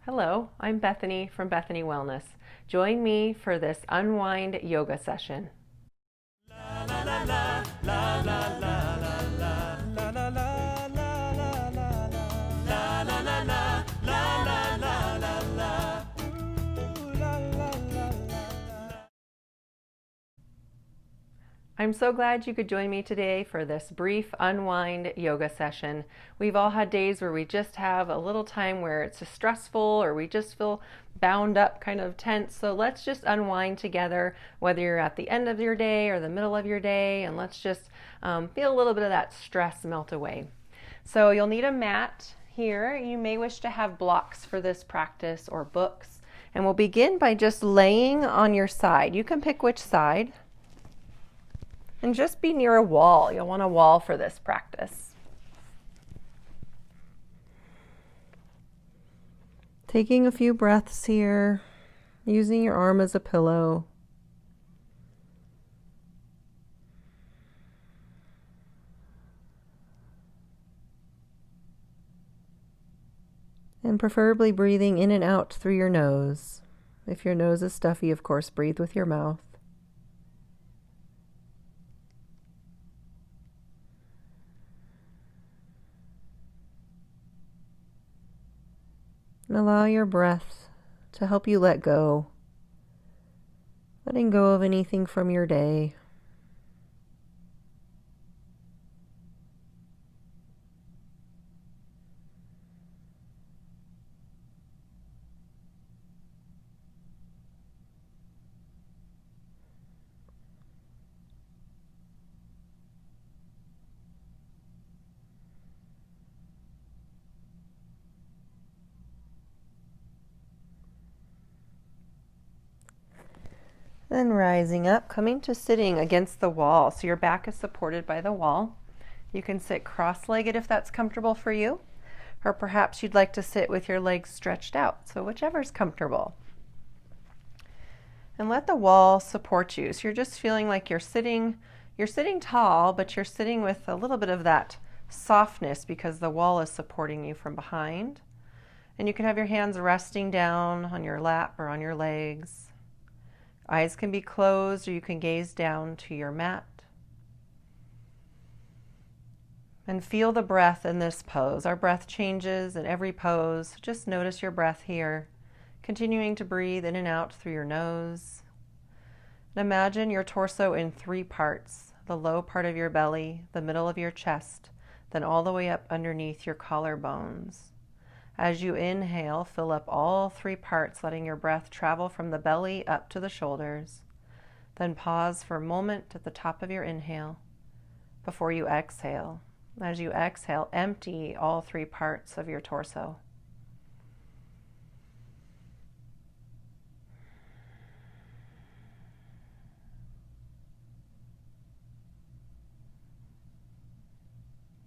Hello, I'm Bethany from Bethany Wellness. Join me for this Unwind Yoga session. I'm so glad you could join me today for this brief Unwind Yoga session. We've all had days where we just have a little time where it's just stressful or we just feel bound up, kind of tense. So let's just unwind together, whether you're at the end of your day or the middle of your day, and let's just feel a little bit of that stress melt away. So you'll need a mat here. You may wish to have blocks for this practice or books. And we'll begin by just laying on your side. You can pick which side. And just be near a wall. You'll want a wall for this practice. Taking a few breaths here, using your arm as a pillow. And preferably breathing in and out through your nose. If your nose is stuffy, of course, breathe with your mouth. And allow your breath to help you let go, letting go of anything from your day. Then rising up, coming to sitting against the wall. So your back is supported by the wall. You can sit cross-legged if that's comfortable for you, or perhaps you'd like to sit with your legs stretched out. So whichever's comfortable. And let the wall support you. So you're just feeling like you're sitting tall, but you're sitting with a little bit of that softness because the wall is supporting you from behind. And you can have your hands resting down on your lap or on your legs. Eyes can be closed or you can gaze down to your mat. And feel the breath in this pose. Our breath changes in every pose. Just notice your breath here. Continuing to breathe in and out through your nose. And imagine your torso in three parts. The low part of your belly, the middle of your chest, then all the way up underneath your collarbones. As you inhale, fill up all three parts, letting your breath travel from the belly up to the shoulders. Then pause for a moment at the top of your inhale before you exhale. As you exhale, empty all three parts of your torso.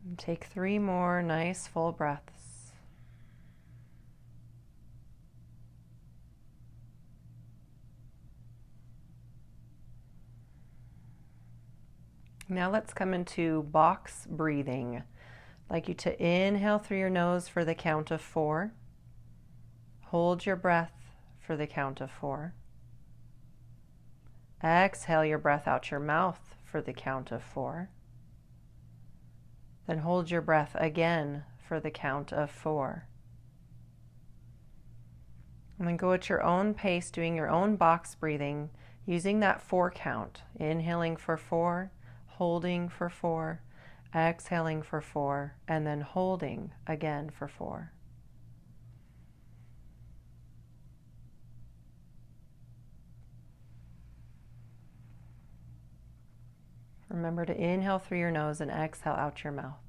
And take 3 more nice full breaths. Now let's come into box breathing. I'd like you to inhale through your nose for the count of 4. Hold your breath for the count of 4. Exhale your breath out your mouth for the count of 4. Then hold your breath again for the count of 4. And then go at your own pace, doing your own box breathing, using that 4 count. Inhaling for 4. Holding for 4, exhaling for 4, and then holding again for 4. Remember to inhale through your nose and exhale out your mouth.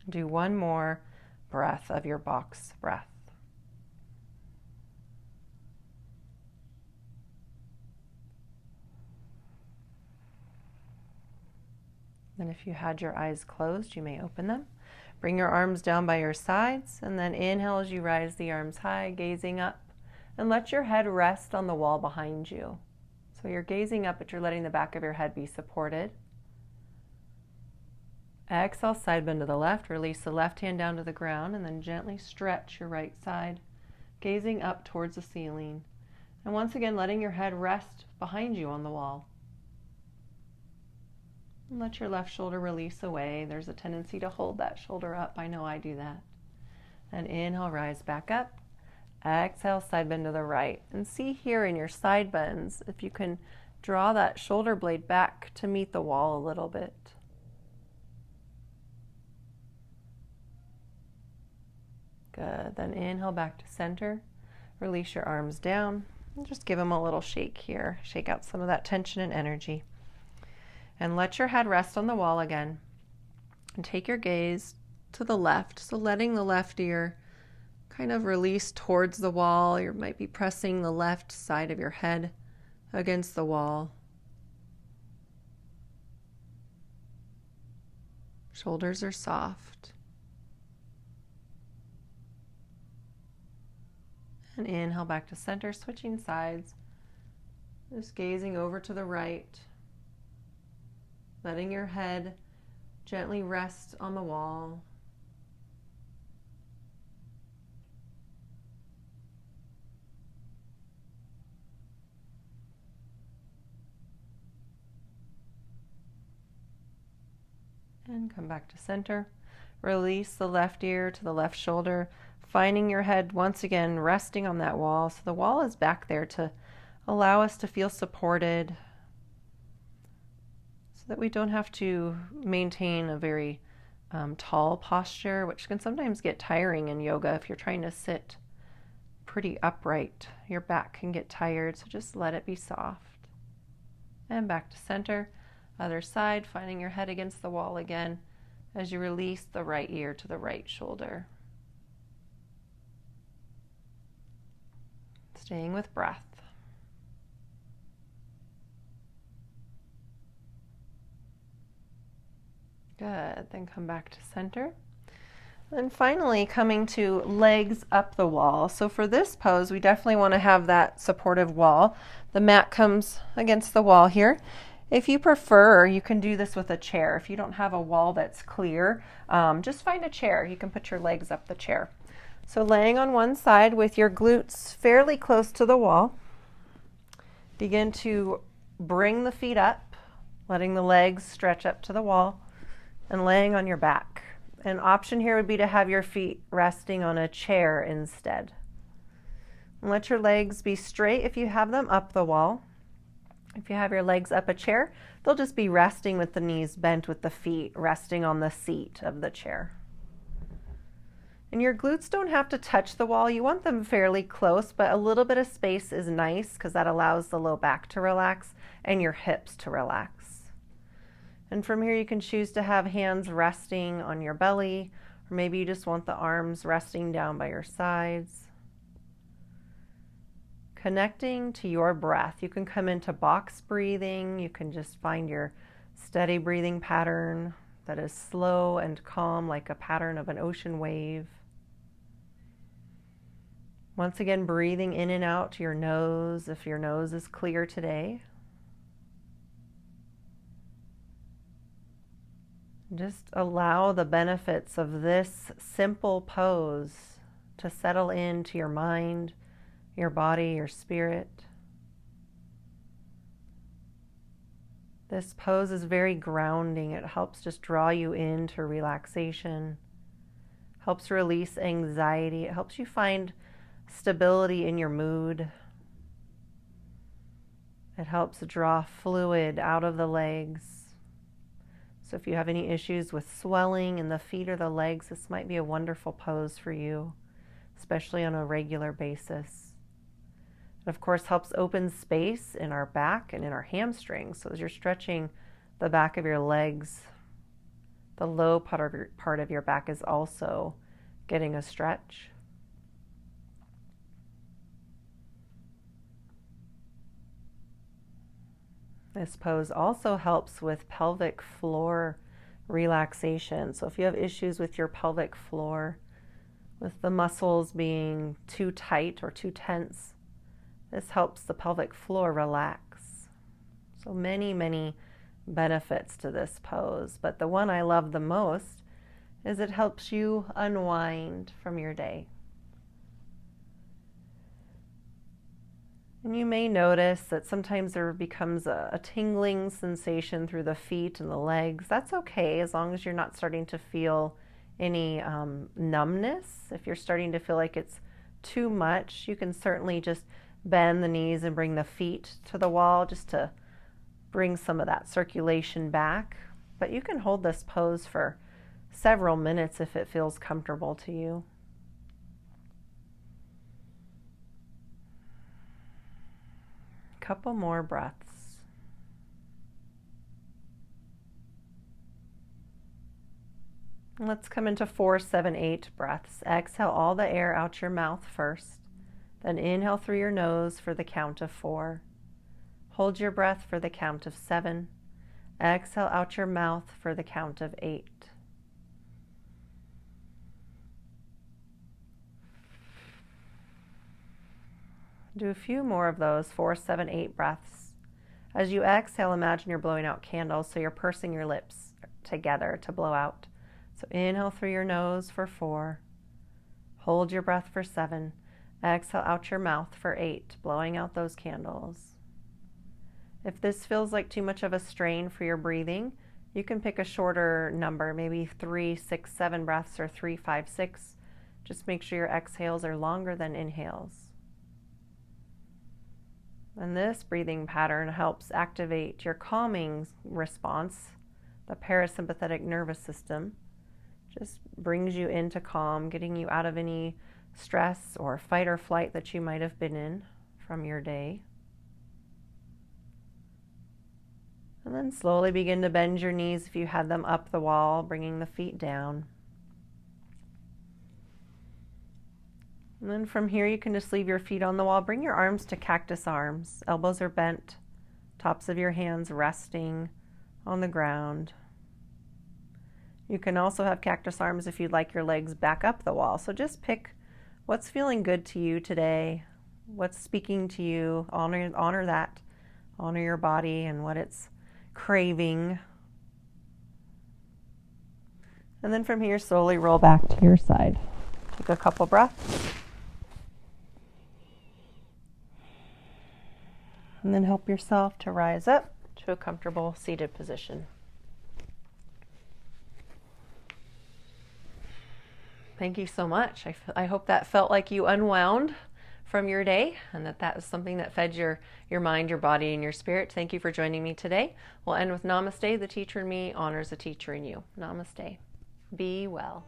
Do 1 more breath of your box breath. And if you had your eyes closed, you may open them. Bring your arms down by your sides, and then inhale as you rise the arms high, gazing up, and let your head rest on the wall behind you. So you're gazing up, but you're letting the back of your head be supported. Exhale, side bend to the left, release the left hand down to the ground, and then gently stretch your right side. gazing up towards the ceiling. And once again, letting your head rest behind you on the wall. And let your left shoulder release away. There's a tendency to hold that shoulder up. I know I do that. And inhale, rise back up. Exhale, side bend to the right. And see here in your side bends, if you can draw that shoulder blade back to meet the wall a little bit. Good. Then inhale back to center. Release your arms down. And just give them a little shake here. Shake out some of that tension and energy. And let your head rest on the wall again. And take your gaze to the left. So letting the left ear kind of release towards the wall. You might be pressing the left side of your head against the wall. Shoulders are soft. And inhale back to center, switching sides. Just gazing over to the right. Letting your head gently rest on the wall. And come back to center. Release the left ear to the left shoulder, finding your head once again resting on that wall. So the wall is back there to allow us to feel supported, so that we don't have to maintain a very tall posture, which can sometimes get tiring in yoga if you're trying to sit pretty upright. Your back can get tired, so just let it be soft. And back to center. Other side, finding your head against the wall again as you release the right ear to the right shoulder. Staying with breath. Good. Then come back to center. And finally, coming to legs up the wall. So for this pose, we definitely want to have that supportive wall. The mat comes against the wall here. If you prefer, you can do this with a chair. If you don't have a wall that's clear, just find a chair. You can put your legs up the chair. So laying on one side with your glutes fairly close to the wall, begin to bring the feet up, letting the legs stretch up to the wall, and laying on your back. An option here would be to have your feet resting on a chair instead. And let your legs be straight if you have them up the wall. If you have your legs up a chair, they'll just be resting with the knees bent, with the feet resting on the seat of the chair. And your glutes don't have to touch the wall. You want them fairly close, but a little bit of space is nice because that allows the low back to relax and your hips to relax. And from here you can choose to have hands resting on your belly, or maybe you just want the arms resting down by your sides. Connecting to your breath. You can come into box breathing. You can just find your steady breathing pattern that is slow and calm, like a pattern of an ocean wave. Once again, breathing in and out to your nose if your nose is clear today. Just allow the benefits of this simple pose to settle into your mind, your body, your spirit. This pose is very grounding. It helps just draw you into relaxation, helps release anxiety. It helps you find stability in your mood. It helps draw fluid out of the legs. So if you have any issues with swelling in the feet or the legs, this might be a wonderful pose for you, especially on a regular basis. It, of course, helps open space in our back and in our hamstrings. So as you're stretching the back of your legs, the low part of your back is also getting a stretch. This pose also helps with pelvic floor relaxation. So if you have issues with your pelvic floor, with the muscles being too tight or too tense, this helps the pelvic floor relax. So many, many benefits to this pose. But the one I love the most is it helps you unwind from your day. And you may notice that sometimes there becomes a tingling sensation through the feet and the legs. That's okay, as long as you're not starting to feel any numbness. If you're starting to feel like it's too much, you can certainly just bend the knees and bring the feet to the wall just to bring some of that circulation back. But you can hold this pose for several minutes if it feels comfortable to you. Couple more breaths. Let's come into 4, 7, 8 breaths. Exhale all the air out your mouth first. Then inhale through your nose for the count of 4. Hold your breath for the count of 7. Exhale out your mouth for the count of 8. Do a few more of those, 4, 7, 8 breaths. As you exhale, imagine you're blowing out candles, so you're pursing your lips together to blow out. So inhale through your nose for 4. Hold your breath for 7. Exhale out your mouth for 8, blowing out those candles. If this feels like too much of a strain for your breathing, you can pick a shorter number, maybe 3, 6, 7 breaths, or 3, 5, 6. Just make sure your exhales are longer than inhales. And this breathing pattern helps activate your calming response, the parasympathetic nervous system. Just brings you into calm, getting you out of any stress or fight or flight that you might have been in from your day. And then slowly begin to bend your knees if you had them up the wall, bringing the feet down. And then from here, you can just leave your feet on the wall. Bring your arms to cactus arms. Elbows are bent, tops of your hands resting on the ground. You can also have cactus arms if you'd like your legs back up the wall. So just pick what's feeling good to you today, what's speaking to you. Honor that. Honor your body and what it's craving. And then from here, slowly roll back to your side. Take a couple breaths. And then help yourself to rise up to a comfortable seated position. Thank you so much. I hope that felt like you unwound from your day and that is something that fed your mind, your body, and your spirit. Thank you for joining me today. We'll end with Namaste. The teacher in me honors the teacher in you. Namaste. Be well.